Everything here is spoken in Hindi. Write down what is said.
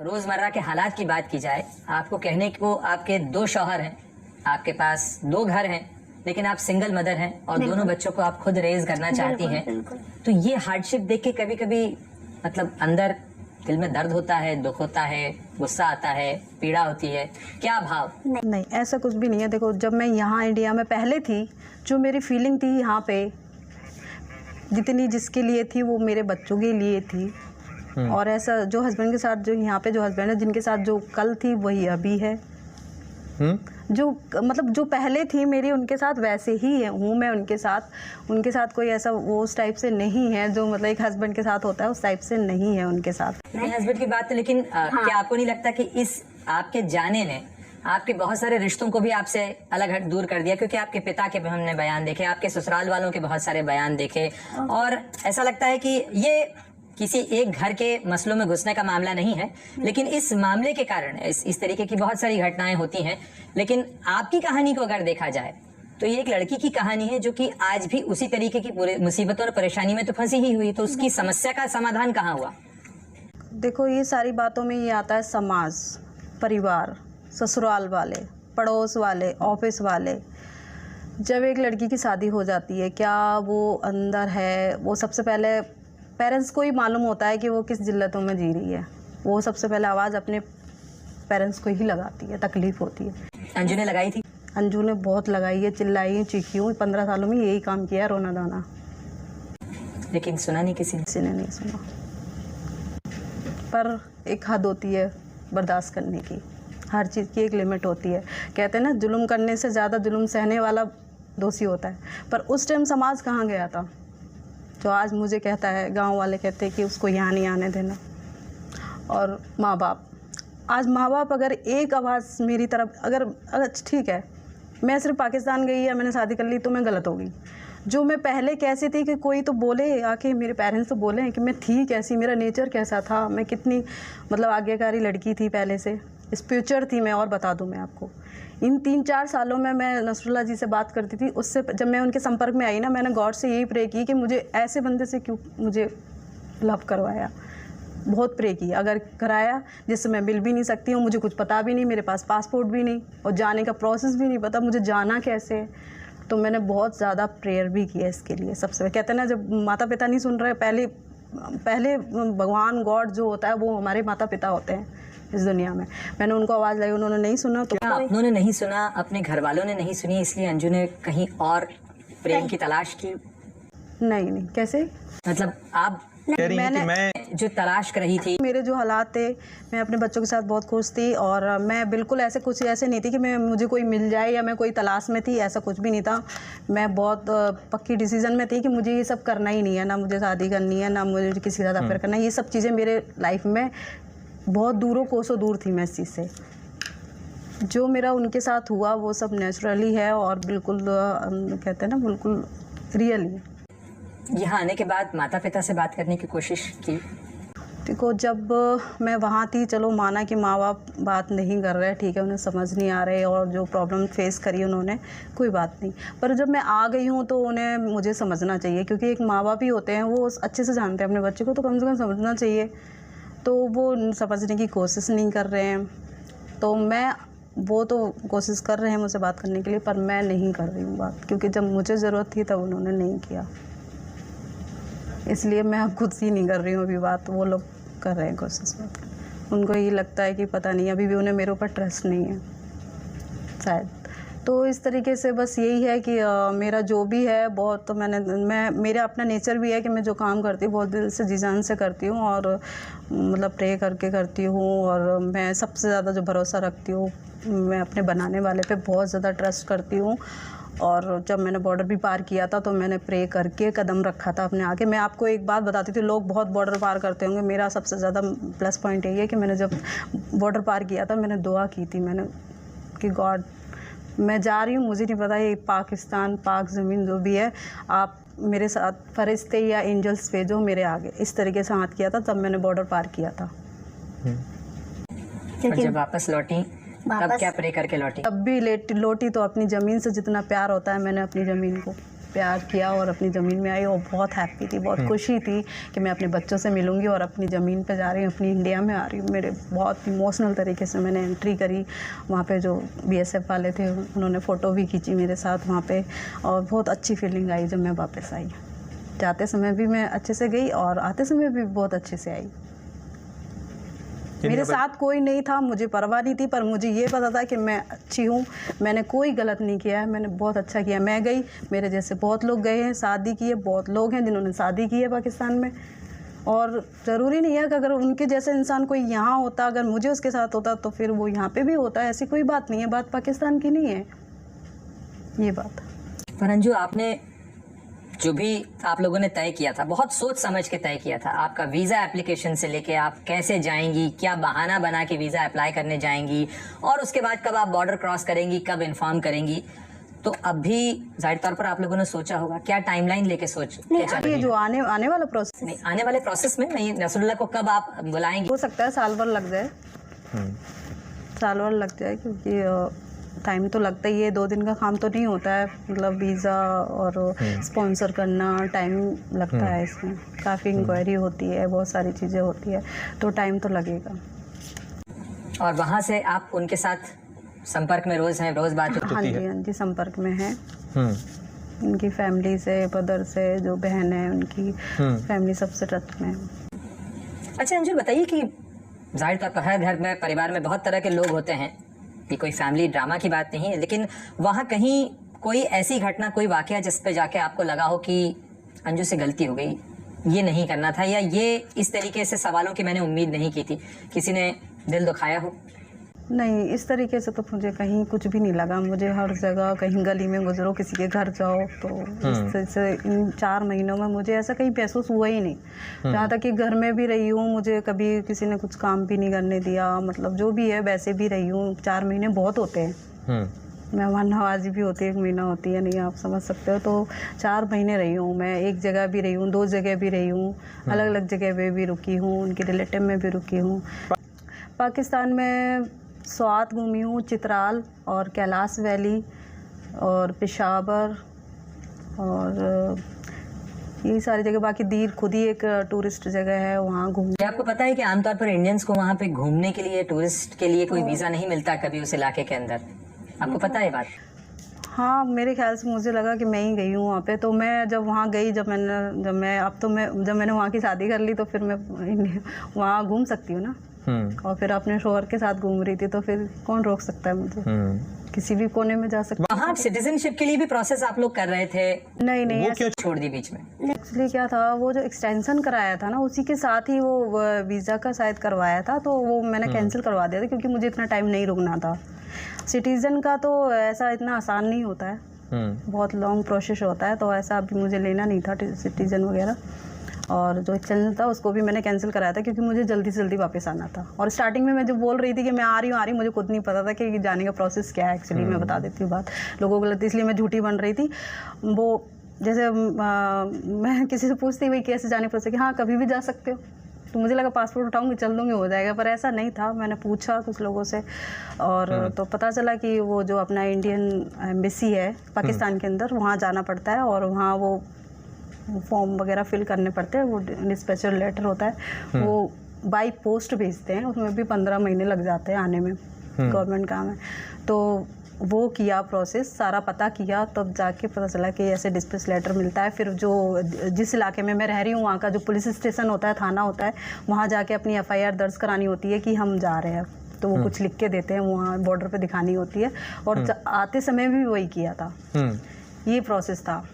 रोजमर्रा के हालात की बात की जाए, आपको कहने को आपके 2 शौहर हैं, आपके पास 2 घर हैं, लेकिन आप सिंगल मदर हैं और दोनों बच्चों को आप खुद रेज करना चाहती हैं। तो ये हार्डशिप देख के कभी कभी मतलब अंदर दिल में दर्द होता है, दुख होता है, गुस्सा आता है, पीड़ा होती है, क्या भाव? नहीं, ऐसा कुछ भी नहीं है। देखो, जब मैं यहाँ इंडिया में पहले थी, जो मेरी फीलिंग थी यहाँ पे जितनी जिसके लिए थी वो मेरे बच्चों के लिए थी। और ऐसा जो हस्बैंड के साथ, जो यहाँ पे जो हस्बैंड है जिनके साथ जो कल थी वही अभी है। जो मतलब जो पहले थी मेरी उनके साथ वैसे ही है हूँ मैं उनके साथ कोई ऐसा वो उस टाइप से नहीं है जो मतलब एक हस्बैंड के साथ होता है, उस टाइप से नहीं है उनके साथ। नहीं हस्बैंड की बात है, लेकिन क्या आपको नहीं लगता कि इस आपके जाने ने आपके बहुत सारे रिश्तों को भी आपसे अलग हट दूर कर दिया? क्योंकि आपके पिता के भी हमने बयान देखे, आपके ससुराल वालों के बहुत सारे बयान देखे, और ऐसा लगता है कि ये किसी एक घर के मसलों में घुसने का मामला नहीं है, लेकिन इस मामले के कारण इस तरीके की बहुत सारी घटनाएं होती हैं। लेकिन आपकी कहानी को अगर देखा जाए तो ये एक लड़की की कहानी है जो कि आज भी उसी तरीके की मुसीबतों और परेशानी में तो फंसी ही हुई। तो उसकी समस्या का समाधान कहाँ हुआ? देखो, ये सारी बातों में ये आता है समाज, परिवार, ससुराल वाले, पड़ोस वाले, ऑफिस वाले। जब एक लड़की की शादी हो जाती है, क्या वो अंदर है, वो सबसे पहले पेरेंट्स को ही मालूम होता है कि वो किस जिल्लतों में जी रही है। वो सबसे पहले आवाज़ अपने पेरेंट्स को ही लगाती है, तकलीफ़ होती है। अंजू ने लगाई थी? अंजू ने बहुत लगाई है, चिल्लाई है, चीखी हूँ। 15 सालों में यही काम किया है, रोना धोना। लेकिन सुना नहीं किसी ने नहीं सुना। पर एक हद होती है बर्दाश्त करने की, हर चीज़ की एक लिमिट होती है। कहते हैं ना, जुल्म करने से ज़्यादा जुल्म सहने वाला दोषी होता है। पर उस टाइम समाज कहाँ गया था जो आज मुझे कहता है, गांव वाले कहते हैं कि उसको यहाँ नहीं आने देना। और माँ बाप, आज माँ बाप अगर एक आवाज़ मेरी तरफ, अगर ठीक है मैं सिर्फ पाकिस्तान गई या मैंने शादी कर ली तो मैं गलत हो गई। जो मैं पहले कैसी थी कि कोई तो बोले आके, मेरे पेरेंट्स तो बोले कि मैं थी कैसी, मेरा नेचर कैसा था, मैं कितनी मतलब आज्ञाकारी लड़की थी, पहले से स्पिरिचुअल थी मैं। और बता दूं मैं आपको, इन 3-4 सालों में मैं नसरुल्लाह जी से बात करती थी। उससे जब मैं उनके संपर्क में आई ना, मैंने गॉड से यही प्रे की कि मुझे ऐसे बंदे से क्यों मुझे लव करवाया। बहुत प्रे की, अगर कराया जिससे मैं मिल भी नहीं सकती हूँ, मुझे कुछ पता भी नहीं, मेरे पास पासपोर्ट भी नहीं और जाने का प्रोसेस भी नहीं पता, मुझे जाना कैसे है। तो मैंने बहुत ज़्यादा प्रेयर भी किया इसके लिए। सबसे कहते हैं ना, जब माता पिता नहीं सुन रहे, पहले भगवान गॉड जो होता है वो हमारे माता पिता होते हैं इस दुनिया में। मैंने उनको आवाज़ लाई, उन्होंने नहीं सुना। तो उन्होंने नहीं सुना, अपने घर वालों ने नहीं सुनी, इसलिए अंजू ने कहीं और प्रेम की तलाश की? नहीं, कैसे मतलब आप मैंने जो तलाश कर रही थी, मेरे जो हालात थे, मैं अपने बच्चों के साथ बहुत खुश थी और मैं बिल्कुल ऐसे नहीं थी कि मुझे कोई मिल जाए या मैं कोई तलाश में थी, ऐसा कुछ भी नहीं था। मैं बहुत पक्की डिसीजन में थी कि मुझे ये सब करना ही नहीं है, ना मुझे शादी करनी है, ना मुझे किसी के साथ अफेयर करना है। ये सब चीज़ें मेरे लाइफ में बहुत कोसों दूर थी मैं इस चीज़ से। जो मेरा उनके साथ हुआ वो सब नेचुरली है और बिल्कुल कहते हैं ना, बिल्कुल रियली। यहाँ आने के बाद माता पिता से बात करने की कोशिश की? देखो, जब मैं वहाँ थी, चलो माना कि माँ बाप बात नहीं कर रहे, ठीक है, उन्हें समझ नहीं आ रहे और जो प्रॉब्लम फेस करी उन्होंने, कोई बात नहीं। पर जब मैं आ गई हूँ तो उन्हें मुझे समझना चाहिए, क्योंकि एक माँ बाप ही होते हैं, वो अच्छे से जानते हैं अपने बच्चे को, तो कम से कम समझना चाहिए। तो वो समझने की कोशिश नहीं कर रहे हैं। तो वो तो कोशिश कर रहे हैं मुझसे बात करने के लिए, पर मैं नहीं कर रही हूँ बात, क्योंकि जब मुझे ज़रूरत थी तब उन्होंने नहीं किया। इसलिए मैं अब खुद ही नहीं कर रही हूँ अभी बात। वो लोग कर रहे हैं कोशिश बात। उनको ये लगता है कि पता नहीं, अभी भी उन्हें मेरे ऊपर ट्रस्ट नहीं है शायद। तो इस तरीके से बस यही है कि मेरा जो भी है बहुत, तो मेरा अपना नेचर भी है कि मैं जो काम करती हूँ बहुत दिल से, जी जान से करती हूँ और मतलब प्रे करके करती हूँ। और मैं सबसे ज़्यादा जो भरोसा रखती हूँ, मैं अपने बनाने वाले पे बहुत ज़्यादा ट्रस्ट करती हूँ। और जब मैंने बॉर्डर भी पार किया था तो मैंने प्रे करके कदम रखा था अपने आगे। मैं आपको एक बात बताती थी, लोग बहुत बॉर्डर पार करते होंगे, मेरा सबसे ज़्यादा प्लस पॉइंट यही है कि मैंने जब बॉर्डर पार किया था, मैंने दुआ की थी मैंने कि गॉड, मैं जा रही हूँ, मुझे नहीं पता ये पाकिस्तान, पाक ज़मीन जो भी है, आप मेरे साथ फरिश्ते या एंजल्स भेजो मेरे आगे। इस तरीके से हाथ किया था, तब मैंने बॉर्डर पार किया था। जब वापस लौटी तब क्या प्रे करके लौटी? तब भी लौटी तो अपनी ज़मीन से जितना प्यार होता है, मैंने अपनी ज़मीन को प्यार किया और अपनी ज़मीन में आई और बहुत हैप्पी थी, बहुत खुशी थी कि मैं अपने बच्चों से मिलूंगी और अपनी ज़मीन पे जा रही हूँ, अपनी इंडिया में आ रही हूँ। मेरे बहुत इमोशनल तरीके से मैंने एंट्री करी। वहाँ पे जो BSF वाले थे उन्होंने फ़ोटो भी खींची मेरे साथ वहाँ पे, और बहुत अच्छी फीलिंग आई जब मैं वापस आई। जाते समय भी मैं अच्छे से गई और आते समय भी बहुत अच्छे से आई। मेरे साथ कोई नहीं था, मुझे परवाह नहीं थी, पर मुझे ये पता था कि मैं अच्छी हूँ, मैंने कोई गलत नहीं किया है, मैंने बहुत अच्छा किया। मैं गई, मेरे जैसे बहुत लोग गए हैं, शादी की है, बहुत लोग हैं जिन्होंने शादी की है पाकिस्तान में। और ज़रूरी नहीं है कि अगर उनके जैसे इंसान कोई यहाँ होता, अगर मुझे उसके साथ होता तो फिर वो यहाँ पे भी होता है। ऐसी कोई बात नहीं है, बात पाकिस्तान की नहीं है ये बात। पर अंजू, आपने जो भी आप लोगों ने तय किया था, बहुत सोच समझ के तय किया था। आपका वीज़ा एप्लीकेशन से लेके आप कैसे जाएंगी, क्या बहाना बना के वीज़ा अप्लाई करने जाएंगी, और उसके बाद कब आप बॉर्डर क्रॉस करेंगी, कब इन्फॉर्म करेंगी, तो अब भी जाहिर तौर पर आप लोगों ने सोचा होगा। क्या टाइमलाइन लेके सोच के चल रही ये है? जो आने वाला प्रोसेस, नहीं, आने वाले प्रोसेस में नहीं, नसरुल्लाह को कब आप बुलाएंगी? हो सकता है साल भर लग जाए, साल भर लग जाए, क्योंकि टाइम तो लगता ही है। 2 दिन का काम तो नहीं होता है, मतलब वीज़ा और स्पॉन्सर करना टाइम लगता है इसमें। काफ़ी इंक्वायरी होती है, बहुत सारी चीज़ें होती है, तो टाइम तो लगेगा। और वहाँ से आप उनके साथ संपर्क में रोज़ हैं, रोज़ बात होती हाँ है? जी, हाँ जी, संपर्क में है। उनकी फैमिली से, ब्रदर से, जो बहन है उनकी फैमिली सबसे टच में है। अच्छा अंजू, बताइए कि जाहिर तौर पर हर घर में, परिवार में बहुत तरह के लोग होते हैं, ये कोई फैमिली ड्रामा की बात नहीं है, लेकिन वहाँ कहीं कोई ऐसी घटना, कोई वाकया जिस पे जाके आपको लगा हो कि अंजू से गलती हो गई, ये नहीं करना था, या ये इस तरीके से सवालों की मैंने उम्मीद नहीं की थी, किसी ने दिल दुखाया हो? नहीं, इस तरीके से तो मुझे कहीं कुछ भी नहीं लगा। मुझे हर जगह, कहीं गली में गुजरो, किसी के घर जाओ, तो इस तरह से इन 4 महीनों में मुझे ऐसा कहीं महसूस हुआ ही नहीं। जहाँ तक कि घर में भी रही हूँ, मुझे कभी किसी ने कुछ काम भी नहीं करने दिया, मतलब जो भी है वैसे भी रही हूँ। 4 महीने बहुत होते हैं, मेहमान नवाजी भी होती है, 1 महीना होती है, नहीं आप समझ सकते हो। तो 4 महीने रही हूँ मैं, एक जगह भी रही हूँ, 2 जगह भी रही हूँ, अलग अलग जगह पे भी रुकी हूँ, उनके रिलेटिव में भी रुकी हूँ। पाकिस्तान में स्वात घूमी हूँ, चित्राल और कैलाश वैली और पेशावर और यही सारी जगह। बाकी दीर खुद ही एक टूरिस्ट जगह है, वहाँ घूम। क्या आपको पता है कि आमतौर पर इंडियंस को वहाँ पे घूमने के लिए, टूरिस्ट के लिए कोई वीज़ा नहीं मिलता कभी उस इलाके के अंदर? आपको पता है बात? हाँ, मेरे ख्याल से मुझे लगा कि मैं ही गई हूँ वहाँ पे। तो मैं जब वहाँ गई, जब मैंने वहाँ की शादी कर ली, तो फिर मैं वहाँ घूम सकती हूँ ना। और फिर अपने शोहर के साथ घूम रही थी, तो फिर कौन रोक सकता है मुझे? किसी भी कोने में जा सकती। वहाँ सिटीजनशिप के लिए भी प्रोसेस आप लोग कर रहे थे? नहीं, वो क्यों छोड़ दी बीच में? एक्चुअली क्या था, वो जो एक्सटेंशन कराया था ना, उसी के साथ ही वो वीज़ा का शायद करवाया था, तो वो मैंने कैंसिल करवा दिया था, क्योंकि मुझे इतना टाइम नहीं रुकना था। सिटीज़न का तो ऐसा इतना आसान नहीं होता है, बहुत लॉन्ग प्रोसेस होता है, तो ऐसा अभी मुझे लेना नहीं था सिटीज़न वगैरह। और जो एक्सटेंशन था उसको भी मैंने कैंसिल कराया था, क्योंकि मुझे जल्दी से जल्दी वापस आना था। और स्टार्टिंग में मैं जो बोल रही थी कि मैं आ रही हूँ, मुझे खुद नहीं पता था कि जाने का प्रोसेस क्या है। एक्चुअली मैं बता देती हूँ बात, लोगों को गलती, इसलिए मैं झूठी बन रही थी। वो जैसे मैं किसी से पूछती हुई कैसे जाने प्रोसेस, कि हाँ कभी भी जा सकते हो, तो मुझे लगा पासपोर्ट उठाऊंगी, चल दूंगी, हो जाएगा, पर ऐसा नहीं था। मैंने पूछा कुछ लोगों से, और तो पता चला कि वो जो अपना इंडियन एम्बेसी है पाकिस्तान के अंदर, वहाँ जाना पड़ता है, और वहाँ वो फॉर्म वगैरह फिल करने पड़ते हैं। वो डिस्पैचर लेटर होता है, वो बाई पोस्ट भेजते हैं, उसमें भी 15 महीने लग जाते हैं आने में, गवर्नमेंट काम है। तो वो किया प्रोसेस, सारा पता किया, तब जाके पता चला कि ऐसे डिस्पैच लेटर मिलता है। फिर जो जिस इलाके में मैं रह रही हूँ, वहाँ का जो पुलिस स्टेशन होता है, थाना होता है, वहाँ जाके अपनी FIR दर्ज करानी होती है कि हम जा रहे हैं, तो वो कुछ लिख के देते हैं, वहाँ बॉर्डर पे दिखानी होती है। और आते समय भी वही किया था, ये प्रोसेस था।